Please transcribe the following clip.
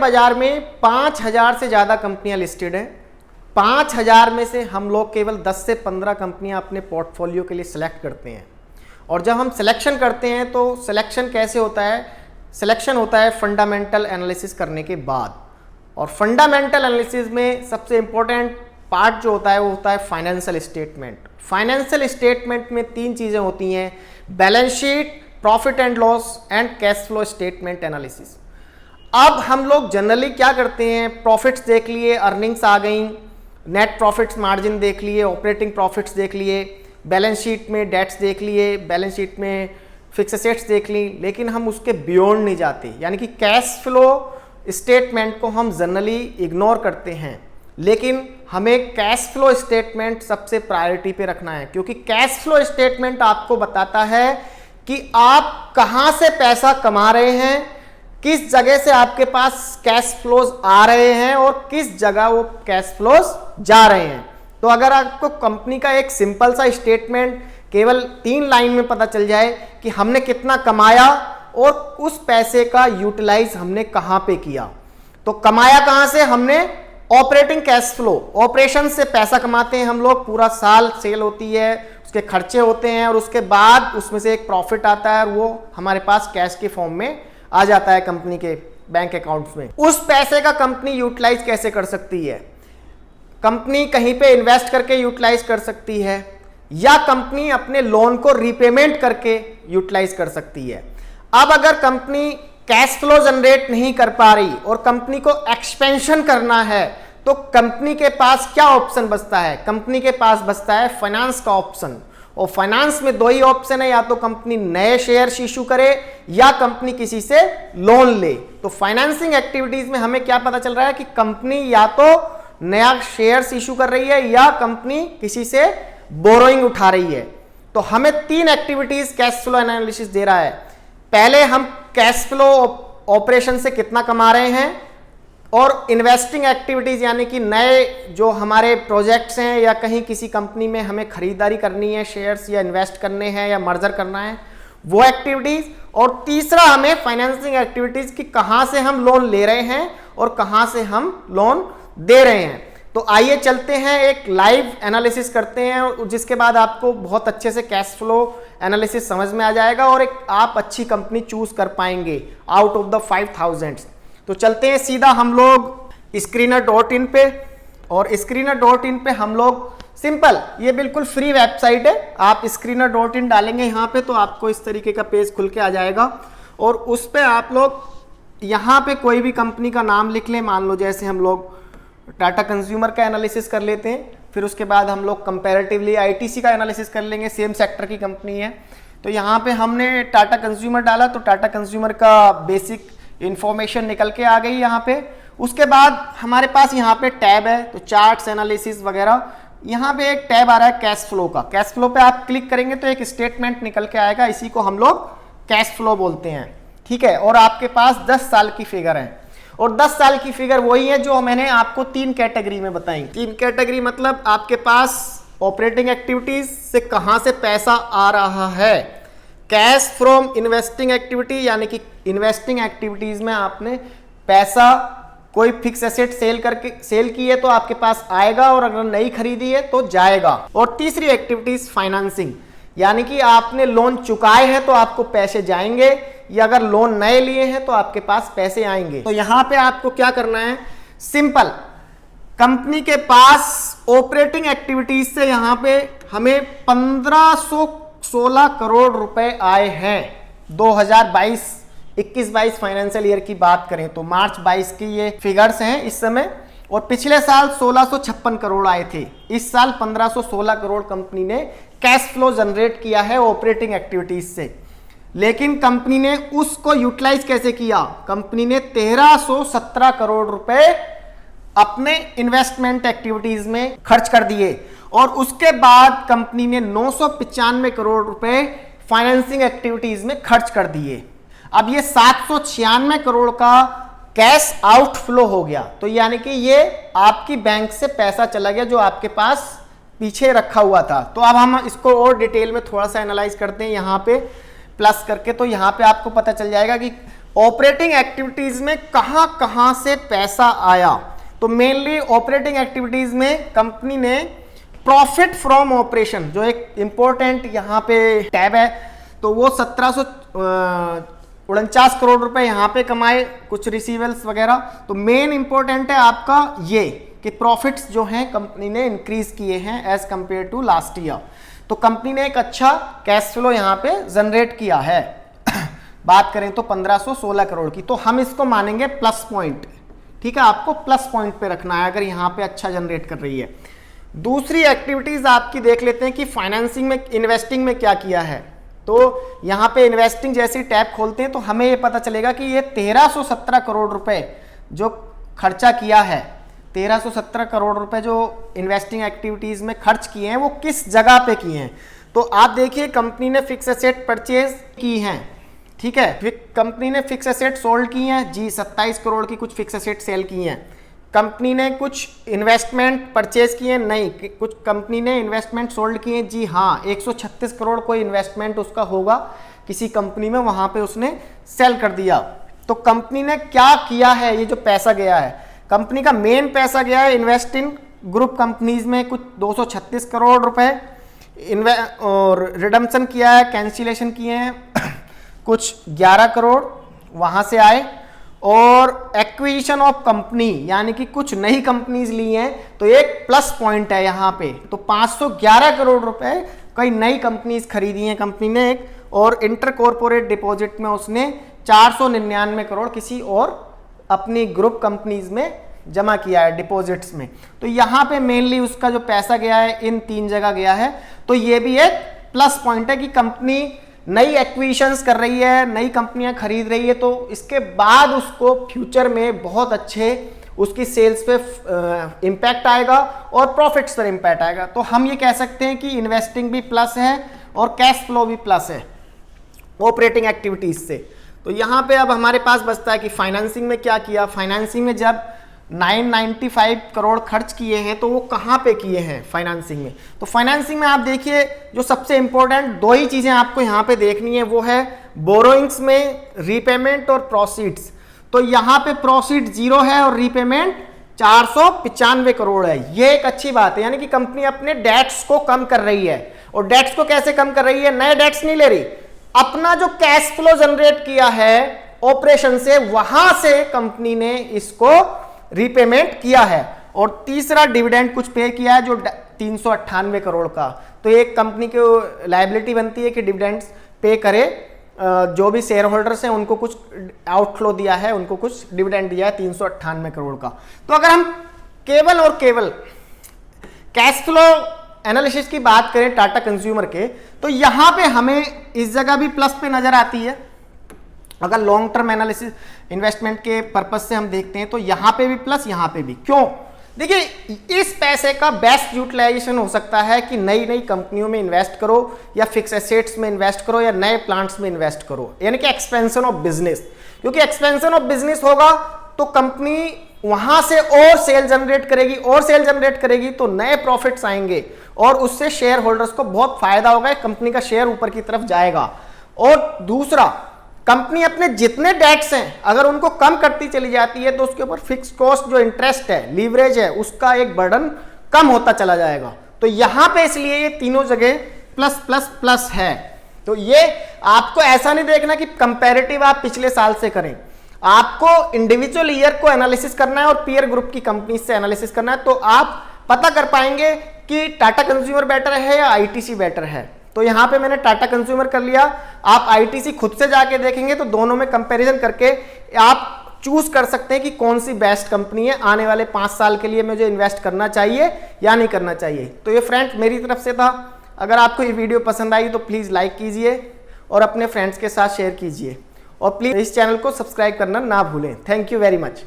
बाजार में 5000 से ज़्यादा कंपनियां लिस्टेड हैं। 5000 में से हम लोग केवल 10 से 15 कंपनियां अपने पोर्टफोलियो के लिए सिलेक्ट करते हैं। और जब हम सिलेक्शन करते हैं तो सिलेक्शन कैसे होता है? सिलेक्शन होता है फंडामेंटल एनालिसिस करने के बाद। और फंडामेंटल एनालिसिस में सबसे इंपॉर्टेंट पार्ट जो होता है वो होता है फाइनेंशियल स्टेटमेंट। फाइनेंशियल स्टेटमेंट में 3 चीज़ें होती हैं: balance sheet, profit and loss and cash flow statement analysis. अब हम लोग जनरली क्या करते हैं, प्रॉफिट्स देख लिए, अर्निंग्स आ गई, नेट प्रॉफिट्स मार्जिन देख लिए, ऑपरेटिंग प्रॉफिट्स देख लिए, बैलेंस शीट में डेट्स देख लिए, बैलेंस शीट में फिक्स एसेट्स देख ली, लेकिन हम उसके बियॉन्ड नहीं जाते। यानी कि कैश फ्लो स्टेटमेंट को हम जनरली इग्नोर करते हैं, लेकिन हमें कैश फ्लो स्टेटमेंट सबसे प्रायोरिटी पे रखना है, क्योंकि कैश फ्लो स्टेटमेंट आपको बताता है कि आप कहाँ से पैसा कमा रहे हैं, किस जगह से आपके पास कैश फ्लोज आ रहे हैं और किस जगह वो कैश फ्लोज जा रहे हैं। तो अगर आपको कंपनी का एक सिंपल सा स्टेटमेंट केवल 3 लाइन में पता चल जाए कि हमने कितना कमाया और उस पैसे का यूटिलाइज हमने कहाँ पे किया, तो कमाया कहाँ से? हमने ऑपरेटिंग कैश फ्लो, ऑपरेशन से पैसा कमाते हैं हम लोग, पूरा साल सेल होती है, उसके खर्चे होते हैं और उसके बाद उसमें से एक प्रॉफिट आता है और वो हमारे पास कैश के फॉर्म में आ जाता है कंपनी के बैंक अकाउंट्स में। उस पैसे का कंपनी यूटिलाइज कैसे कर सकती है? कंपनी कहीं पे इन्वेस्ट करके यूटिलाइज कर सकती है, या कंपनी अपने लोन को रीपेमेंट करके यूटिलाइज कर सकती है। अब अगर कंपनी कैश फ्लो जनरेट नहीं कर पा रही और कंपनी को एक्सपेंशन करना है, तो कंपनी के पास क्या ऑप्शन बचता है? कंपनी के पास बचता है फाइनेंस का ऑप्शन। और फाइनेंस में 2 ही ऑप्शन है, या तो कंपनी नए शेयर्स इशू करे या कंपनी किसी से लोन ले। तो फाइनेंसिंग एक्टिविटीज में हमें क्या पता चल रहा है कि कंपनी या तो नया शेयर्स इशू कर रही है या कंपनी किसी से बोरोइंग उठा रही है। तो हमें 3 एक्टिविटीज कैश फ्लो एनालिसिस दे रहा है। पहले हम कैश फ्लो ऑपरेशन से कितना कमा रहे हैं, और इन्वेस्टिंग एक्टिविटीज यानी कि नए जो हमारे प्रोजेक्ट्स हैं या कहीं किसी कंपनी में हमें खरीदारी करनी है, शेयर्स या इन्वेस्ट करने हैं या मर्जर करना है, वो एक्टिविटीज। और तीसरा हमें फाइनेंसिंग एक्टिविटीज कि कहाँ से हम लोन ले रहे हैं और कहाँ से हम लोन दे रहे हैं। तो आइए चलते हैं, एक लाइव एनालिसिस करते हैं, जिसके बाद आपको बहुत अच्छे से कैश फ्लो एनालिसिस समझ में आ जाएगा और एक आप अच्छी कंपनी चूज कर पाएंगे आउट ऑफ द 5000। तो चलते हैं सीधा हम लोग screener.in पे, और screener.in पे हम लोग सिंपल, ये बिल्कुल फ्री वेबसाइट है, आप screener.in डालेंगे यहाँ पे तो आपको इस तरीके का पेज खुल के आ जाएगा। और उस पे आप लोग यहाँ पे कोई भी कंपनी का नाम लिख लें, मान लो जैसे हम लोग टाटा कंज्यूमर का एनालिसिस कर लेते हैं, फिर उसके बाद हम लोग कंपैरेटिवली आईटीसी का एनालिसिस कर लेंगे, सेम सेक्टर की कंपनी है। तो यहाँ पे हमने टाटा कंज्यूमर डाला तो टाटा कंज्यूमर का बेसिक इंफॉर्मेशन निकल के आ गई यहाँ पे। उसके बाद हमारे पास यहाँ पे टैब है, तो चार्ट्स, एनालिसिस वगैरह, यहाँ पे एक टैब आ रहा है कैश फ्लो का। कैश फ्लो पे आप क्लिक करेंगे तो एक स्टेटमेंट निकल के आएगा, इसी को हम लोग कैश फ्लो बोलते हैं, ठीक है। और आपके पास 10 साल की फिगर है, और 10 साल की फिगर वही है जो मैंने आपको 3 कैटेगरी में बताई। 3 कैटेगरी मतलब आपके पास ऑपरेटिंग एक्टिविटीज से कहाँ से पैसा आ रहा है, कैश फ्रॉम इन्वेस्टिंग एक्टिविटी यानी कि इन्वेस्टिंग एक्टिविटीज में आपने पैसा कोई फिक्स एसेट सेल की है तो आपके पास आएगा, और अगर नहीं खरीदी है तो जाएगा। और तीसरी एक्टिविटीज फाइनेंसिंग, यानी कि आपने लोन चुकाए हैं तो आपको पैसे जाएंगे, या अगर लोन नए लिए हैं तो आपके पास पैसे आएंगे। तो यहां पे आपको क्या करना है, सिंपल, कंपनी के पास ऑपरेटिंग एक्टिविटीज से यहां पे हमें 1516 करोड़ रुपए आए हैं 2022 फाइनेंशियल ईयर की बात करें तो मार्च 22 की ये फिगर्स हैं इस समय। और पिछले साल 1656 करोड़ आए थे, इस साल 1516 करोड़ कंपनी ने कैश फ्लो जनरेट किया है ऑपरेटिंग एक्टिविटीज से। लेकिन कंपनी ने उसको यूटिलाइज कैसे किया, कंपनी ने 1317 करोड़ रुपए अपने इन्वेस्टमेंट एक्टिविटीज में खर्च कर दिए, और उसके बाद कंपनी ने 995 करोड़ रुपए फाइनेंसिंग एक्टिविटीज में खर्च कर दिए। अब ये 796 करोड़ का कैश आउटफ्लो हो गया, तो यानी कि ये आपकी बैंक से पैसा चला गया जो आपके पास पीछे रखा हुआ था। तो अब हम इसको और डिटेल में थोड़ा सा एनालाइज करते हैं यहाँ पे प्लस करके। तो यहाँ पे आपको पता चल जाएगा कि ऑपरेटिंग एक्टिविटीज में कहां कहां से पैसा आया, तो मेनली ऑपरेटिंग एक्टिविटीज में कंपनी ने प्रॉफिट फ्रॉम ऑपरेशन, जो एक इंपॉर्टेंट यहां पे टैब है, तो वो 1749 करोड़ रुपए यहां पे कमाए, कुछ रिसीवेबल्स वगैरह। तो मेन इंपॉर्टेंट है आपका ये कि प्रॉफिट्स जो हैं कंपनी ने इंक्रीज किए हैं as compare to last year. तो कंपनी ने एक अच्छा कैश फ्लो यहां पे जनरेट किया है। बात करें तो 1516 करोड़ की, तो हम इसको मानेंगे प्लस पॉइंट, ठीक है, आपको प्लस पॉइंट पे रखना है अगर यहां पे अच्छा जनरेट कर रही है। दूसरी एक्टिविटीज आपकी देख लेते हैं कि फाइनेंसिंग में, इन्वेस्टिंग में क्या किया है। तो यहां पे इन्वेस्टिंग जैसी टैब खोलते हैं तो हमें ये पता चलेगा कि ये 1317 करोड़ रुपए जो खर्चा किया है, 1317 करोड़ रुपए जो इन्वेस्टिंग एक्टिविटीज में खर्च किए हैं वो किस जगह पे किए हैं। तो आप देखिए कंपनी ने फिक्स एसेट परचेज की हैं, ठीक है, कंपनी ने फिक्स एसेट सोल्ड की हैं जी, 27 करोड़ की कुछ फिक्स एसेट सेल की हैं। कंपनी ने कुछ इन्वेस्टमेंट परचेज किए, नहीं, कुछ कंपनी ने इन्वेस्टमेंट सोल्ड किए जी, हाँ, 136 करोड़ कोई इन्वेस्टमेंट उसका होगा किसी कंपनी में, वहां पे उसने सेल कर दिया। तो कंपनी ने क्या किया है, ये जो पैसा गया है, कंपनी का मेन पैसा गया है इन्वेस्ट इन ग्रुप कंपनीज में कुछ 236 करोड़ रुपए, और रिडम्पशन किया है, कैंसिलेशन किए हैं कुछ 11 करोड़ वहां से आए, और एक्विजिशन ऑफ कंपनी यानी कि कुछ नई कंपनीज ली हैं, तो एक प्लस पॉइंट है यहाँ पे। तो 511 करोड़ रुपए कई नई कंपनीज खरीदी हैं कंपनी ने एक, और इंटर कॉर्पोरेट डिपॉजिट में उसने 499 करोड़ किसी और अपनी ग्रुप कंपनीज में जमा किया है डिपॉजिट्स में। तो यहाँ पे मेनली उसका जो पैसा गया है इन 3 जगह गया है। तो ये भी एक प्लस पॉइंट है कि कंपनी नई एक्विजिशंस कर रही है, नई कंपनियां खरीद रही है, तो इसके बाद उसको फ्यूचर में बहुत अच्छे उसकी सेल्स पे इम्पैक्ट आएगा और प्रॉफिट्स पर इम्पैक्ट आएगा। तो हम ये कह सकते हैं कि इन्वेस्टिंग भी प्लस है और कैश फ्लो भी प्लस है ऑपरेटिंग एक्टिविटीज से। तो यहाँ पे अब हमारे पास बचता है कि फाइनेंसिंग में क्या किया। फाइनेंसिंग में जब 995 करोड़ खर्च किए हैं तो वो कहाँ पे किए हैं फाइनेंसिंग में। तो फाइनेंसिंग में आप देखिए जो सबसे इंपॉर्टेंट 2 ही चीजें आपको यहाँ पे देखनी है, वो है बोरोइंग्स में रीपेमेंट और प्रोसीड्स। तो यहाँ पे प्रोसीड 0 है और रीपेमेंट 495 करोड़ है। ये एक अच्छी बात है, यानी कि कंपनी अपने डेट्स को कम कर रही है। और डेट्स को कैसे कम कर रही है, नए डेट्स नहीं ले रही, अपना जो कैश फ्लो जनरेट किया है ऑपरेशन से, वहां से कंपनी ने इसको रीपेमेंट किया है। और तीसरा डिविडेंड कुछ पे किया है जो 398 करोड़ का। तो एक कंपनी की लायबिलिटी बनती है कि डिविडेंड्स पे करे, जो भी शेयर होल्डर्स हैं उनको कुछ आउटफ्लो दिया है, उनको कुछ डिविडेंड दिया है 398 करोड़ का। तो अगर हम केवल और केवल कैश फ्लो एनालिसिस की बात करें टाटा कंज्यूमर के, तो यहां पे हमें इस जगह भी प्लस पे नजर आती है। अगर लॉन्ग टर्म एनालिसिस इन्वेस्टमेंट के पर्पज से हम देखते हैं तो यहां पे भी प्लस, यहां पे भी। क्यों? देखिए इस पैसे का बेस्ट यूटिलाइजेशन हो सकता है कि नई नई कंपनियों में इन्वेस्ट करो, या फिक्स एसेट्स में इन्वेस्ट करो, या नए प्लांट्स में इन्वेस्ट करो, यानी कि एक्सपेंशन ऑफ बिजनेस। क्योंकि एक्सपेंशन ऑफ बिजनेस होगा तो कंपनी वहां से और सेल जनरेट करेगी, और सेल जनरेट करेगी तो नए प्रॉफिट्स आएंगे और उससे शेयर होल्डर्स को बहुत फायदा होगा, कंपनी का शेयर ऊपर की तरफ जाएगा। और दूसरा, कंपनी अपने जितने डेट्स हैं अगर उनको कम करती चली जाती है तो उसके ऊपर फिक्स कॉस्ट जो इंटरेस्ट है, लीवरेज है, उसका एक बर्डन कम होता चला जाएगा। तो यहां पे इसलिए ये तीनों जगह प्लस प्लस प्लस है। तो ये आपको ऐसा नहीं देखना कि कंपैरेटिव आप पिछले साल से करें, आपको इंडिविजुअल ईयर को एनालिसिस करना है और पीयर ग्रुप की कंपनी से एनालिसिस करना है। तो आप पता कर पाएंगे कि टाटा कंज्यूमर बेटर है या आईटीसी बेटर है। तो यहां पे मैंने टाटा कंज्यूमर कर लिया, आप आईटीसी खुद से जाके देखेंगे तो दोनों में कंपैरिजन करके आप चूज कर सकते हैं कि कौन सी बेस्ट कंपनी है, आने वाले 5 साल के लिए मुझे इन्वेस्ट करना चाहिए या नहीं करना चाहिए। तो ये फ्रेंड्स मेरी तरफ से था। अगर आपको ये वीडियो पसंद आई तो प्लीज़ लाइक कीजिए और अपने फ्रेंड्स के साथ शेयर कीजिए, और प्लीज़ इस चैनल को सब्सक्राइब करना ना भूलें। Thank you very much.